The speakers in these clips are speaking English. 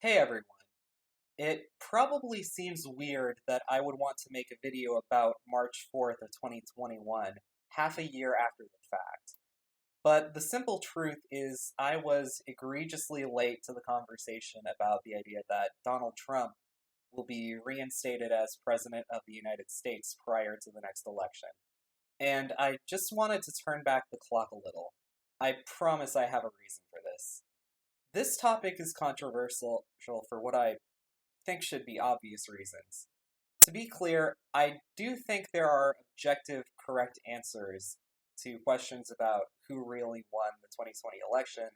Hey everyone. It probably seems weird that I would want to make a video about March 4th of 2021, half a year after the fact. But the simple truth is I was egregiously late to the conversation about the idea that Donald Trump will be reinstated as President of the United States prior to the next election. And I just wanted to turn back the clock a little. I promise I have a reason for this. This topic is controversial for what I think should be obvious reasons. To be clear, I do think there are objective, correct answers to questions about who really won the 2020 election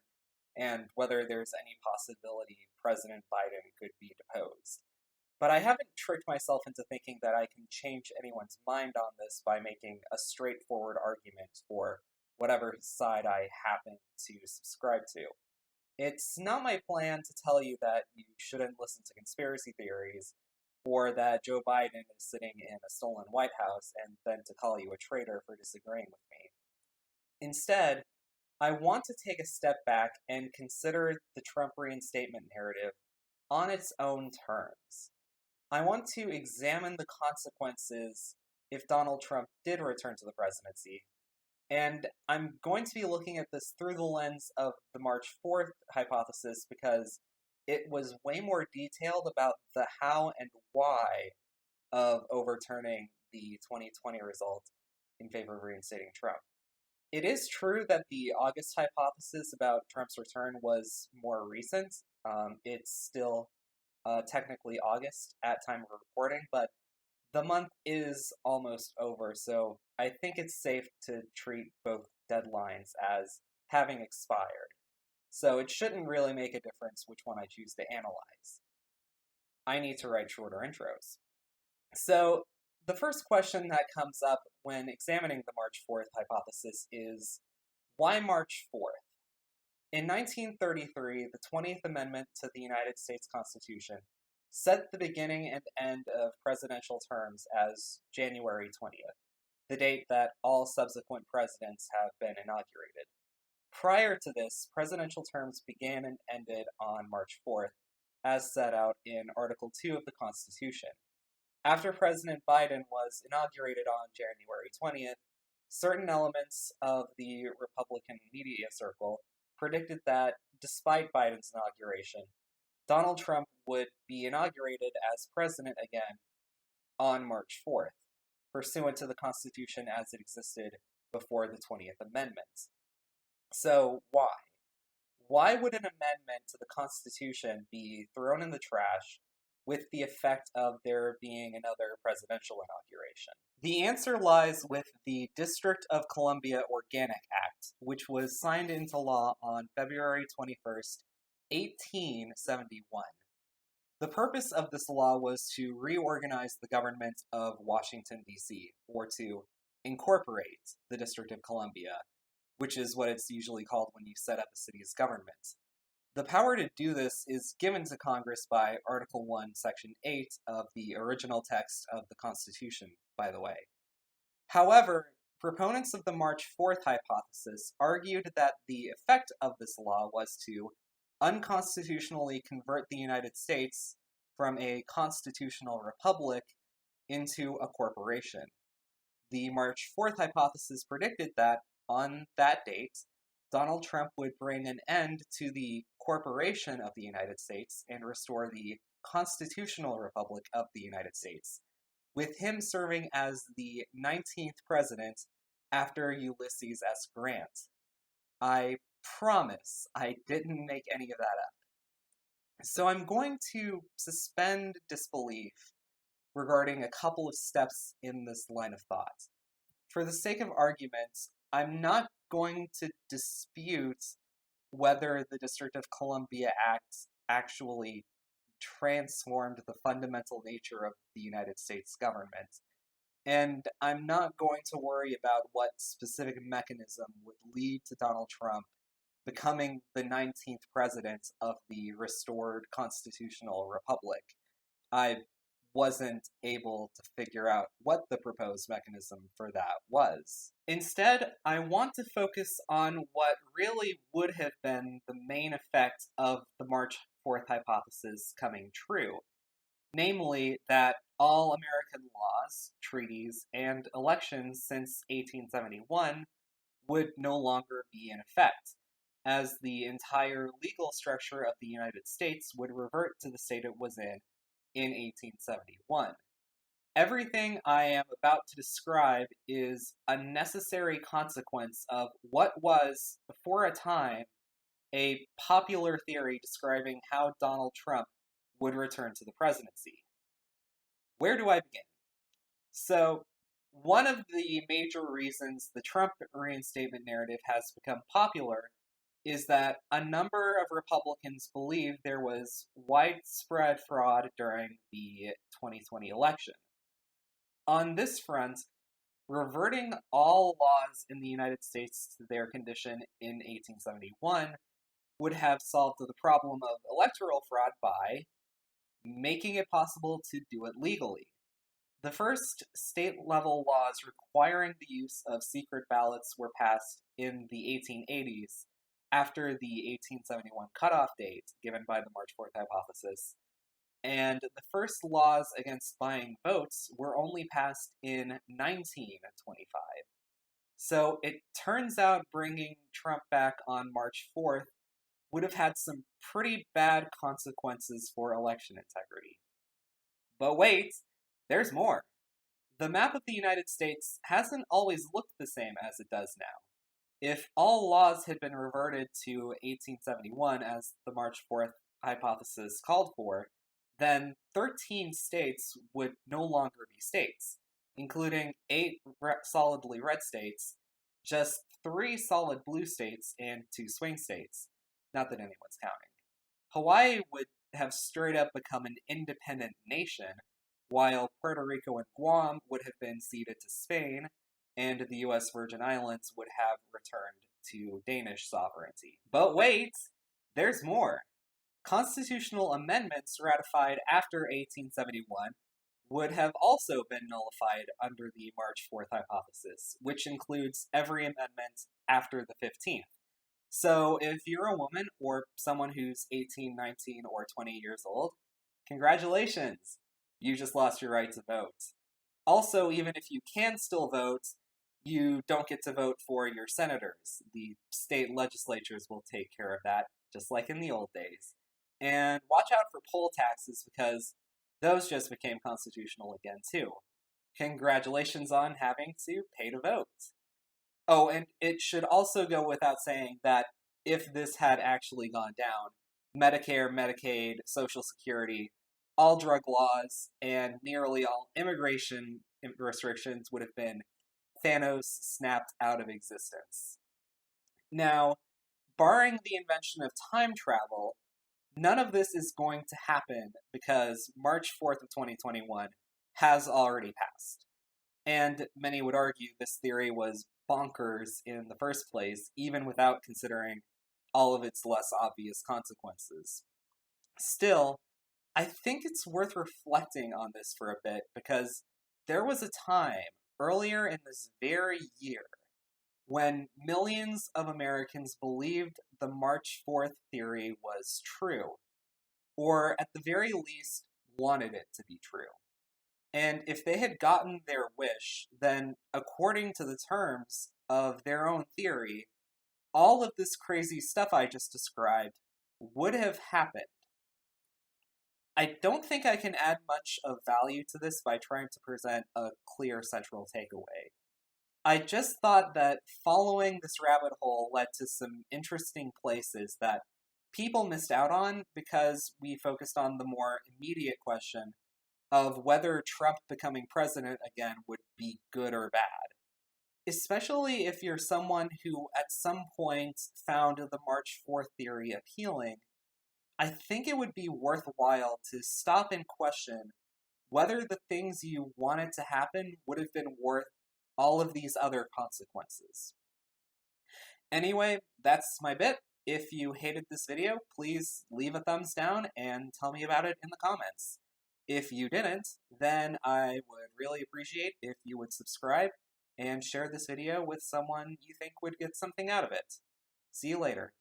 and whether there's any possibility President Biden could be deposed. But I haven't tricked myself into thinking that I can change anyone's mind on this by making a straightforward argument for whatever side I happen to subscribe to. It's not my plan to tell you that you shouldn't listen to conspiracy theories, or that Joe Biden is sitting in a stolen White House, and then to call you a traitor for disagreeing with me. Instead, I want to take a step back and consider the Trump reinstatement narrative on its own terms. I want to examine the consequences if Donald Trump did return to the presidency, and I'm going to be looking at this through the lens of the March 4th hypothesis because it was way more detailed about the how and why of overturning the 2020 result in favor of reinstating Trump. It is true that the August hypothesis about Trump's return was more recent. It's still technically August at time of recording, but the month is almost over, so I think it's safe to treat both deadlines as having expired. So it shouldn't really make a difference which one I choose to analyze. I need to write shorter intros. So the first question that comes up when examining the March 4th hypothesis is, why March 4th? In 1933, the 20th Amendment to the United States Constitution set the beginning and end of presidential terms as January 20th, the date that all subsequent presidents have been inaugurated. Prior to this, presidential terms began and ended on March 4th, as set out in Article 2 of the Constitution. After President Biden was inaugurated on January 20th, certain elements of the Republican media circle predicted that, despite Biden's inauguration, Donald Trump would be inaugurated as president again on March 4th, pursuant to the Constitution as it existed before the 20th Amendment. So, why? Why would an amendment to the Constitution be thrown in the trash with the effect of there being another presidential inauguration? The answer lies with the District of Columbia Organic Act, which was signed into law on February 21st, 1871. The purpose of this law was to reorganize the government of Washington, D.C., or to incorporate the District of Columbia, which is what it's usually called when you set up a city's government. The power to do this is given to Congress by Article 1, Section 8 of the original text of the Constitution, by the way. However, proponents of the March 4th hypothesis argued that the effect of this law was to unconstitutionally convert the United States from a constitutional republic into a corporation. The March 4th hypothesis predicted that, on that date, Donald Trump would bring an end to the corporation of the United States and restore the constitutional republic of the United States, with him serving as the 19th president after Ulysses S. Grant. I promise I didn't make any of that up. So I'm going to suspend disbelief regarding a couple of steps in this line of thought. For the sake of argument, I'm not going to dispute whether the District of Columbia Act actually transformed the fundamental nature of the United States government. And I'm not going to worry about what specific mechanism would lead to Donald Trump becoming the 19th president of the restored constitutional republic. I wasn't able to figure out what the proposed mechanism for that was. Instead, I want to focus on what really would have been the main effect of the March 4th hypothesis coming true, namely that all American laws, treaties, and elections since 1871 would no longer be in effect, as the entire legal structure of the United States would revert to the state it was in 1871. Everything I am about to describe is a necessary consequence of what was, for a time, a popular theory describing how Donald Trump would return to the presidency. Where do I begin? So, one of the major reasons the Trump reinstatement narrative has become popular is that a number of Republicans believe there was widespread fraud during the 2020 election. On this front, reverting all laws in the United States to their condition in 1871 would have solved the problem of electoral fraud by making it possible to do it legally. The first state-level laws requiring the use of secret ballots were passed in the 1880s, after the 1871 cutoff date given by the March 4th hypothesis, and the first laws against buying votes were only passed in 1925. So it turns out bringing Trump back on March 4th would have had some pretty bad consequences for election integrity. But wait, there's more. The map of the United States hasn't always looked the same as it does now. If all laws had been reverted to 1871 as the March 4th hypothesis called for, then 13 states would no longer be states, including 8 solidly red states, just 3 solid blue states, and 2 swing states. Not that anyone's counting. Hawaii would have straight up become an independent nation, while Puerto Rico and Guam would have been ceded to Spain, and the U.S. Virgin Islands would have returned to Danish sovereignty. But wait, there's more. Constitutional amendments ratified after 1871 would have also been nullified under the March 4th hypothesis, which includes every amendment after the 15th. So if you're a woman or someone who's 18, 19, or 20 years old, congratulations! You just lost your right to vote. Also, even if you can still vote, you don't get to vote for your senators. The state legislatures will take care of that, just like in the old days. And watch out for poll taxes, because those just became constitutional again, too. Congratulations on having to pay to vote. Oh, and it should also go without saying that if this had actually gone down, Medicare, Medicaid, Social Security, all drug laws, and nearly all immigration restrictions would have been Thanos snapped out of existence. Now, barring the invention of time travel, none of this is going to happen because March 4th of 2021 has already passed. And many would argue this theory was bonkers in the first place, even without considering all of its less obvious consequences. Still, I think it's worth reflecting on this for a bit, because there was a time earlier in this very year when millions of Americans believed the March 4th theory was true, or at the very least wanted it to be true. And if they had gotten their wish, then according to the terms of their own theory, all of this crazy stuff I just described would have happened. I don't think I can add much of value to this by trying to present a clear central takeaway. I just thought that following this rabbit hole led to some interesting places that people missed out on because we focused on the more immediate question of whether Trump becoming president again would be good or bad. Especially if you're someone who at some point found the March 4th theory appealing, I think it would be worthwhile to stop and question whether the things you wanted to happen would have been worth all of these other consequences. Anyway, that's my bit. If you hated this video, please leave a thumbs down and tell me about it in the comments. If you didn't, then I would really appreciate if you would subscribe and share this video with someone you think would get something out of it. See you later.